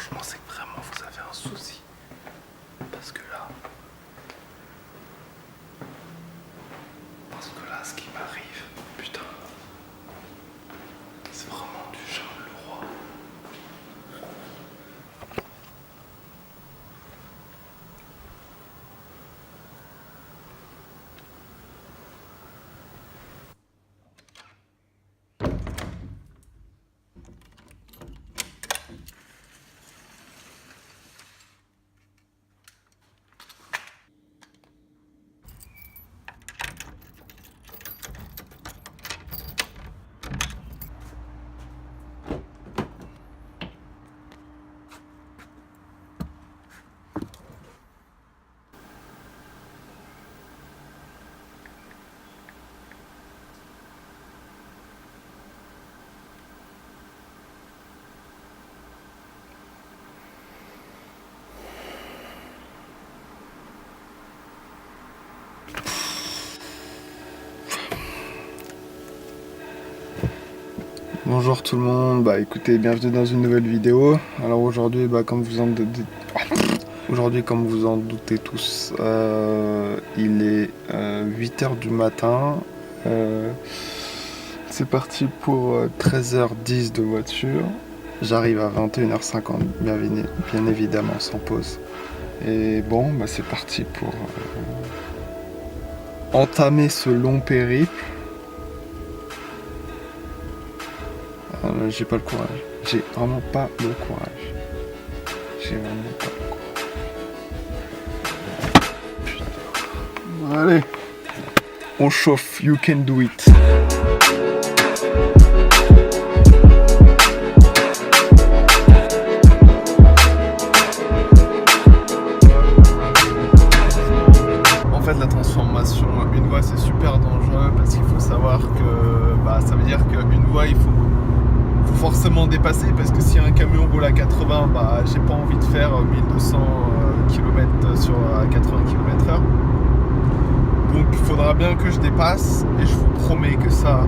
franchement, c'est que vraiment vous avez un souci. Parce que là, ce qui m'arrive, putain, c'est vraiment du Charles Leroy. Bonjour tout le monde, écoutez, bienvenue dans une nouvelle vidéo. Alors aujourd'hui, comme vous en doutez tous, il est 8h du matin. C'est parti pour 13h10 de voiture. J'arrive à 21h50, bien évidemment, sans pause. Et bon, c'est parti pour entamer ce long périple. J'ai pas le courage. J'ai vraiment pas le courage. Putain. Allez. On chauffe. You can do it. En fait, la transformation une voie, c'est super dangereux parce qu'il faut savoir que ça veut dire qu'une voie, il faut forcément dépasser, parce que si un camion roule à 80, j'ai pas envie de faire 1200 km sur 80 km/h. Donc il faudra bien que je dépasse, et je vous promets que ça,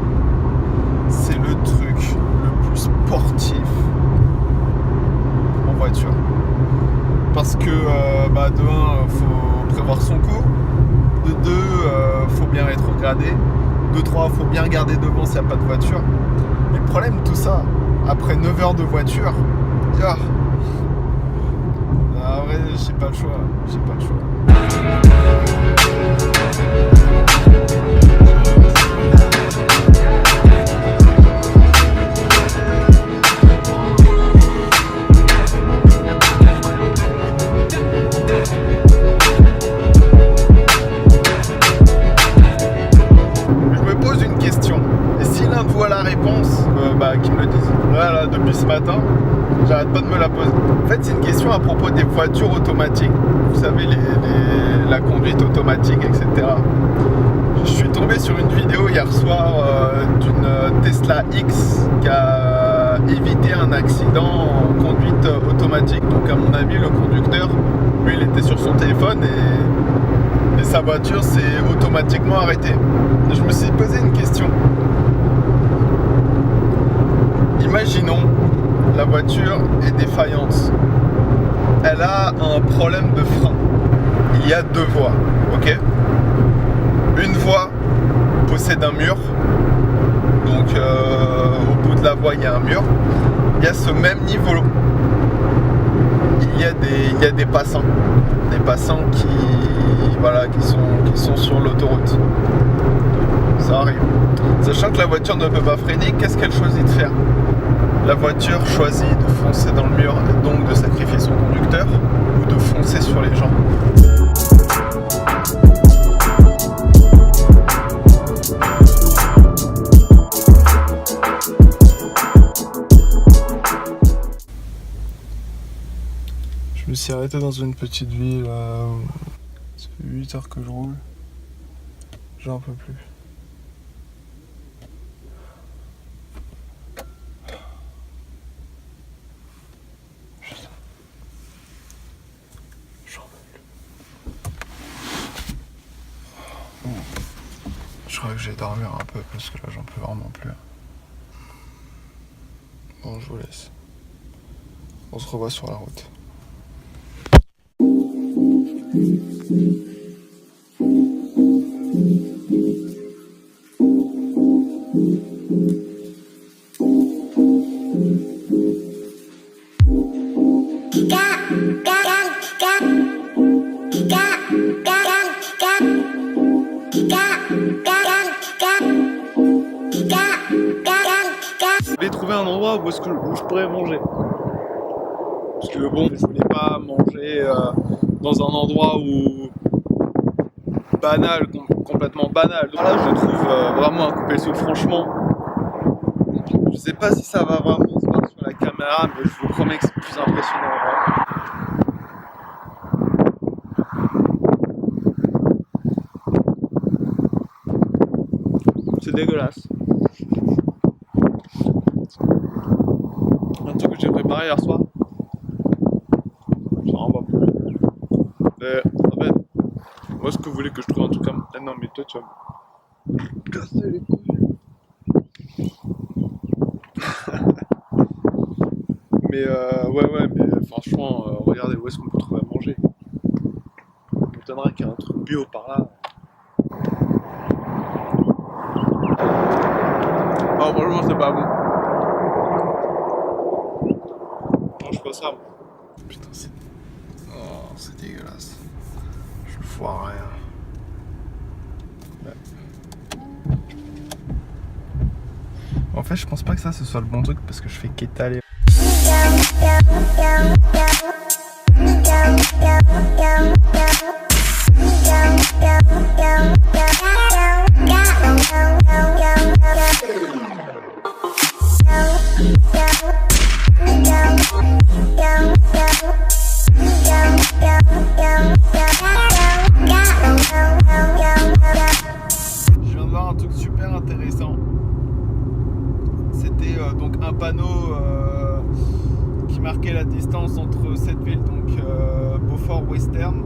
c'est le truc le plus sportif en voiture. Parce que de 1, faut prévoir son coup, de 2, faut bien rétrograder, de 3, faut bien regarder devant s'il n'y a pas de voiture. Mais le problème de tout ça, après 9 heures de voiture, en vrai, j'ai pas le choix. Je me pose une question. Et si l'un de vous a la réponse, qu'il me le dise. Là, depuis ce matin, j'arrête pas de me la poser. En fait, c'est une question à propos des voitures automatiques. Vous savez, la conduite automatique, etc. Je suis tombé sur une vidéo hier soir d'une Tesla X qui a évité un accident en conduite automatique. Donc, à mon avis, le conducteur, lui, il était sur son téléphone et sa voiture s'est automatiquement arrêtée. Je me suis posé une question. Imaginons, la voiture est défaillante. Elle a un problème de frein. Il y a 2 voies, ok ? Une voie possède un mur. Donc au bout de la voie, il y a un mur. Il y a ce même niveau. Il y a des passants. Des passants qui sont sur l'autoroute. Ça arrive. Sachant que la voiture ne peut pas freiner, qu'est-ce qu'elle choisit de faire ? La voiture choisit de foncer dans le mur et donc de sacrifier son conducteur, ou de foncer sur les gens. Je me suis arrêté dans une petite ville. Ça fait 8 heures que je roule. J'en peux plus. Je crois que je vais dormir un peu parce que là j'en peux vraiment plus. Bon, je vous laisse. On se revoit sur la route. Je voulais trouver un endroit où je pourrais manger. Parce que bon, je voulais pas manger dans un endroit où banal, complètement banal. Donc là, je trouve vraiment un coupé le souffle, franchement. Je sais pas si ça va vraiment se voir sur la caméra, mais je vous promets que c'est plus impressionnant. C'est dégueulasse. Un truc que j'ai préparé hier soir. Ça en va plus. Mais en fait, moi ce que vous voulez que je trouve un truc comme. Ah non, mais toi tu vas me casser les couilles. Mais ouais, mais franchement, regardez où est-ce qu'on peut trouver à manger. On m'étonnerait qu'il y ait un truc bio par là. Non, franchement, c'est pas bon. Non, je fais pas ça. Putain, c'est. Oh, c'est dégueulasse. Je le foirerai. Ouais. En fait, je pense pas que ça ce soit le bon truc parce que je fais qu'étaler. Je viens de voir un truc super intéressant. C'était donc un panneau qui marquait la distance entre cette ville, donc Beaufort Western,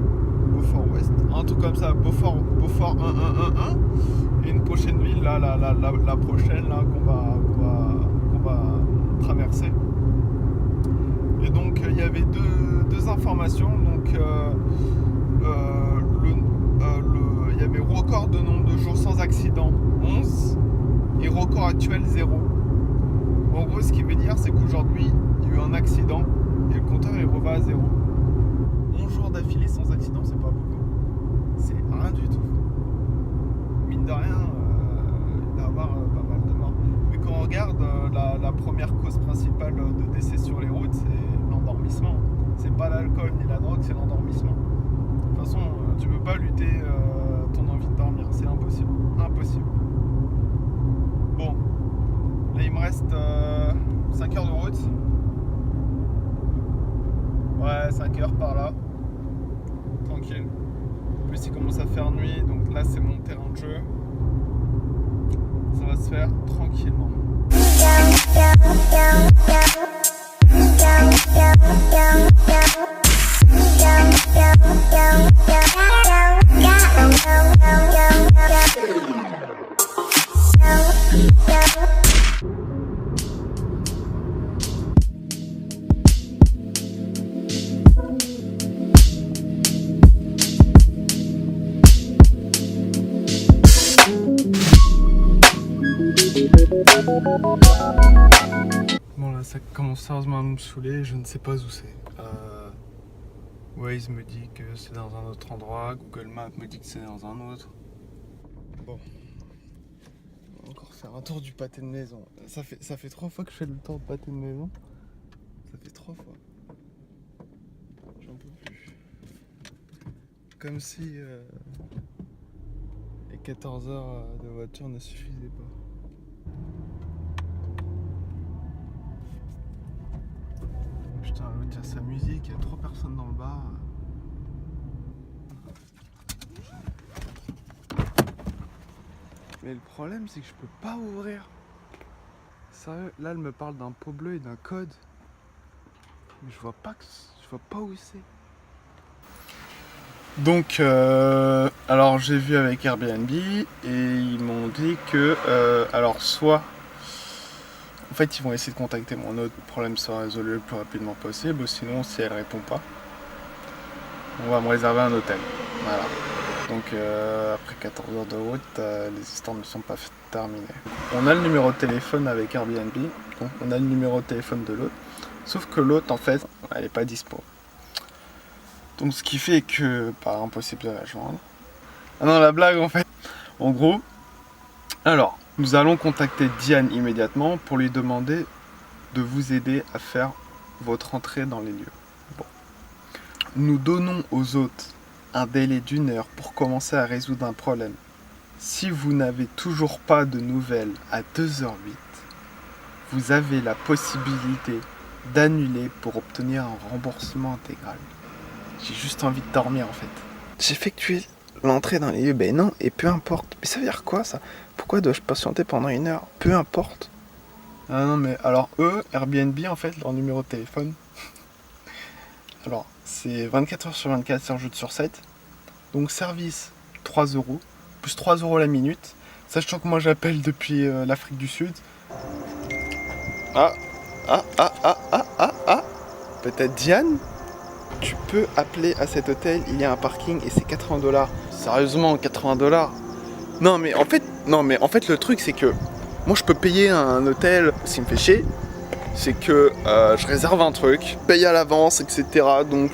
Beaufort West, un truc comme ça, Beaufort 1111, et une prochaine ville, là, la prochaine là, qu'on va traverser. Et donc il y avait deux informations, donc il y avait record de nombre de jours sans accident 11 et record actuel 0. En gros, ce qui veut dire, c'est qu'aujourd'hui, il y a eu un accident et le compteur il revient à 0. 11 jours d'affilée sans accident, c'est pas beaucoup. C'est rien du tout. Mine de rien, il va y avoir pas mal de morts. Mais quand on regarde, la première cause principale de décès sur les routes, c'est l'endormissement. C'est pas l'alcool ni la drogue, c'est l'endormissement. De toute façon, tu peux pas lutter ton envie de dormir, c'est impossible. Impossible. Bon. Là, il me reste 5 heures de route. Ouais, 5 heures par là. Tranquille. En plus, il commence à faire nuit, donc là, c'est mon terrain de jeu. Ça va se faire tranquillement. Bon là ça commence sérieusement à me saouler, je ne sais pas où c'est. Waze me dit que c'est dans un autre endroit, Google Maps me dit que c'est dans un autre. Bon, on va encore faire un tour du pâté de maison. Ça fait 3 fois que je fais le tour de pâté de maison. Ça fait 3 fois. J'en peux plus. Comme si les 14 heures de voiture ne suffisaient pas. Putain, l'autre il y a sa musique, il y a 3 personnes dans le bar. Mais le problème c'est que je peux pas ouvrir. Sérieux, là elle me parle d'un pot bleu et d'un code. Mais je vois pas où c'est. Donc alors j'ai vu avec Airbnb et ils m'ont dit que alors soit En fait, ils vont essayer de contacter mon hôte. Le problème sera résolu le plus rapidement possible. Sinon, si elle répond pas, on va me réserver un hôtel. Voilà. Donc après 14 heures de route, les histoires ne sont pas terminées. On a le numéro de téléphone avec Airbnb, donc on a le numéro de téléphone de l'hôte. Sauf que l'hôte, en fait, elle n'est pas dispo. Donc ce qui fait que, impossible de la joindre. Ah non, la blague en fait. En gros, alors, nous allons contacter Diane immédiatement pour lui demander de vous aider à faire votre entrée dans les lieux. Bon. Nous donnons aux hôtes un délai d'1 heure pour commencer à résoudre un problème. Si vous n'avez toujours pas de nouvelles à 2h08, vous avez la possibilité d'annuler pour obtenir un remboursement intégral. J'ai juste envie de dormir en fait. J'ai effectué l'entrée dans les lieux, ben non, et peu importe. Mais ça veut dire quoi ça? Pourquoi dois-je patienter pendant 1 heure? Peu importe. Ah non mais alors eux, Airbnb en fait, leur numéro de téléphone, alors c'est 24 heures sur 24, 7 jours sur 7. Donc service 3 €, plus 3 € la minute. Sachant que moi j'appelle depuis l'Afrique du Sud. Peut-être Diane? Tu peux appeler à cet hôtel, il y a un parking et c'est 80 $. Sérieusement, 80 $? Non mais en fait le truc c'est que moi je peux payer un hôtel, ce qui me fait chier, c'est que je réserve un truc, paye à l'avance, etc. Donc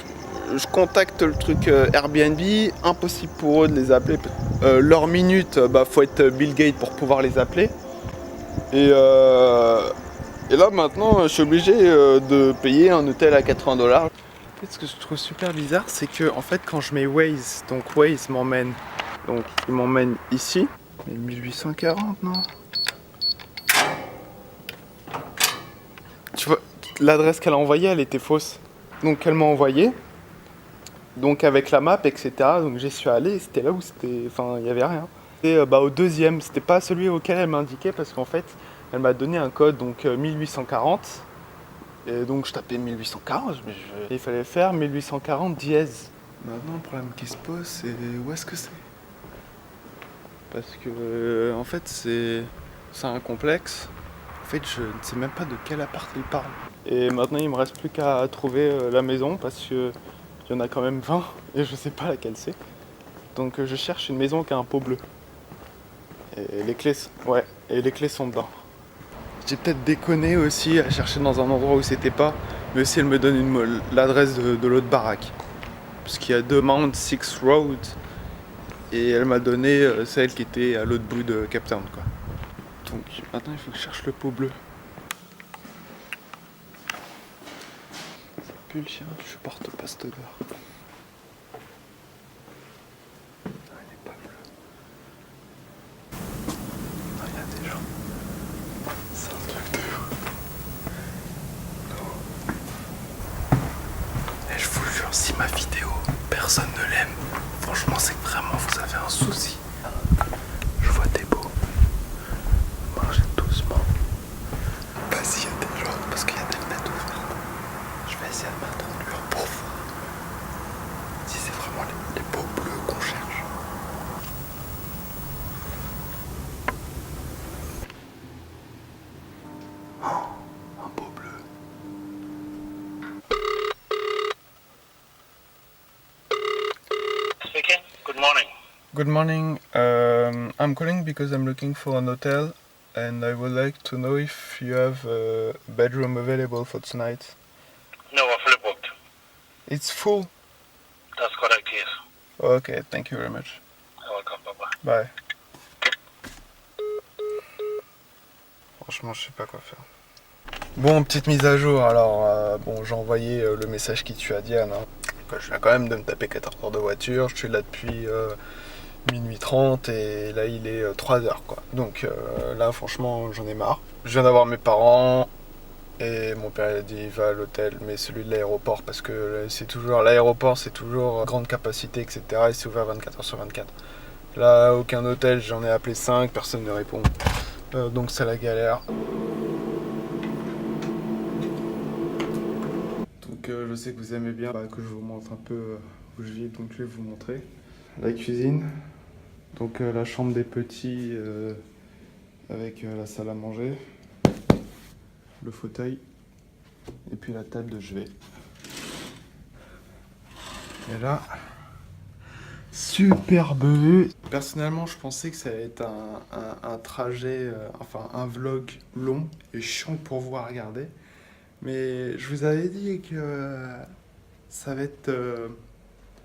je contacte le truc Airbnb, impossible pour eux de les appeler. Leur minute, faut être Bill Gates pour pouvoir les appeler. Et là maintenant je suis obligé de payer un hôtel à 80 $. En fait, ce que je trouve super bizarre, c'est que en fait quand je mets Waze, donc Waze m'emmène, donc il m'emmène ici, mais 1840 non? Tu vois, l'adresse qu'elle a envoyée, elle était fausse. Donc elle m'a envoyé, donc avec la map, etc. Donc j'y suis allé, c'était là où c'était, il n'y avait rien. Et au deuxième, c'était pas celui auquel elle m'indiquait parce qu'en fait, elle m'a donné un code, donc 1840. Et donc je tapais 1840, mais il fallait faire 1840 dièse. Maintenant le problème qui se pose c'est où est-ce que c'est? Parce que en fait c'est un complexe. En fait je ne sais même pas de quel appart il parle. Et maintenant il me reste plus qu'à trouver la maison parce que il y en a quand même 20 et je sais pas laquelle c'est. Donc je cherche une maison qui a un pot bleu. Et les clés sont dedans. J'ai peut-être déconné aussi à chercher dans un endroit où c'était pas, mais aussi elle me donne l'adresse de l'autre baraque. Parce qu'il y a 2 Mount 6 Road et elle m'a donné celle qui était à l'autre bout de Cape Town quoi. Donc maintenant il faut que je cherche le pot bleu. Ça pue le chien, je supporte pas cette odeur. Si ma vidéo, personne ne l'aime, franchement c'est que vraiment vous avez un souci. Je vois des beaux. Marchez doucement. Pas s'il y a des gens, parce qu'il y a des fenêtres ouvertes. Je vais essayer de m'introduire pour voir si c'est vraiment les beaux bleus qu'on cherche. Oh, un beau bleu. Good morning. I'm calling because I'm looking for an hotel and I would like to know if you have a bedroom available for tonight. No, we're fully booked. It's full? That's correct, yes. Okay, thank you very much. You're welcome, bye-bye. Bye. Franchement, je sais pas quoi faire. Bon, petite mise à jour. Alors, j'ai envoyé le message qui tue à Diane. Hein. Je viens quand même de me taper 14 heures de voiture. Je suis là depuis minuit 30 et là il est 3 heures quoi. Donc là franchement j'en ai marre. Je viens d'avoir mes parents et mon père a dit il va à l'hôtel, mais celui de l'aéroport parce que c'est toujours l'aéroport, c'est toujours grande capacité etc. et c'est ouvert 24 heures sur 24. Là aucun hôtel, j'en ai appelé 5, personne ne répond. Donc c'est la galère. Donc je sais que vous aimez bien que je vous montre un peu où je vis, donc je vais vous montrer la cuisine. Donc la chambre des petits avec la salle à manger. le fauteuil et puis la table de chevet. Et là, superbe vue. Personnellement, je pensais que ça allait être un trajet, enfin un vlog long et chiant pour vous à regarder. Mais je vous avais dit que ça va être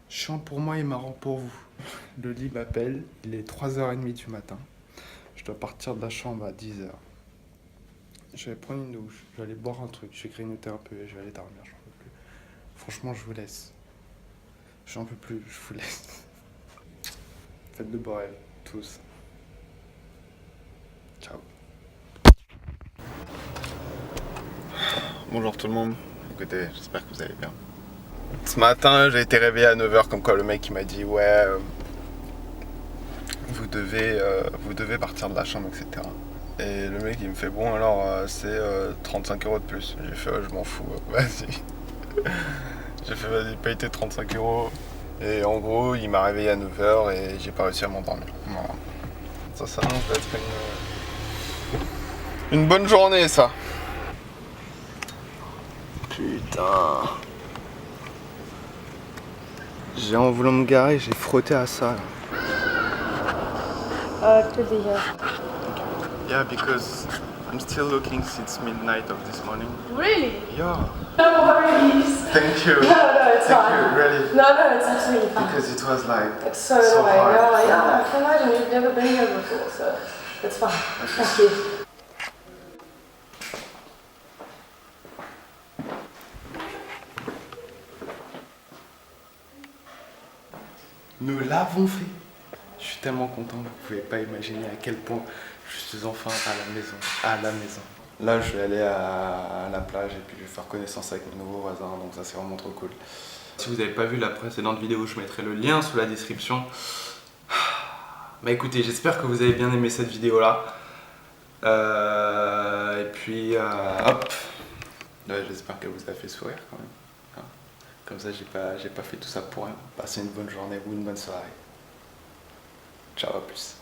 chiant pour moi et marrant pour vous. Le lit m'appelle, il est 3h30 du matin. Je dois partir de la chambre à 10h. Je vais prendre une douche, je vais aller boire un truc, je vais grignoter un peu et je vais aller dormir, j'en peux plus. Franchement, je vous laisse. J'en peux plus, je vous laisse. Faites de beaux rêves, tous. Ciao. Bonjour tout le monde. Écoutez, j'espère que vous allez bien. Ce matin, j'ai été réveillé à 9h, comme quoi le mec il m'a dit ouais, vous devez partir de la chambre, etc. Et le mec il me fait bon alors c'est 35 € de plus. J'ai fait je m'en fous, vas-y. J'ai fait vas-y paye tes 35 €. Et en gros il m'a réveillé à 9h et j'ai pas réussi à m'endormir. Voilà. Ça s'annonce d'être une bonne journée ça. Putain. En voulant me garer, j'ai frotté à ça. To the Yeah, because I'm still looking since midnight of this morning. Really? Yeah. No worries. Thank you. No, it's Thank fine. you, really. No, it's absolutely fine. Because it was like It's so annoying. hard. No, yeah, I can imagine you've never been here before, so it's fine. Thank you. Nous l'avons fait. Je suis tellement content, vous pouvez pas imaginer à quel point je suis enfin à la maison. Là, je vais aller à la plage et puis je vais faire connaissance avec mes nouveaux voisins, donc ça c'est vraiment trop cool. Si vous n'avez pas vu la précédente vidéo, je mettrai le lien sous la description. Bah écoutez, j'espère que vous avez bien aimé cette vidéo là. Et puis hop. Ouais, j'espère qu'elle vous a fait sourire quand même. Hein. Comme ça, j'ai pas fait tout ça pour rien. Passez une bonne journée ou une bonne soirée. Ciao, à plus.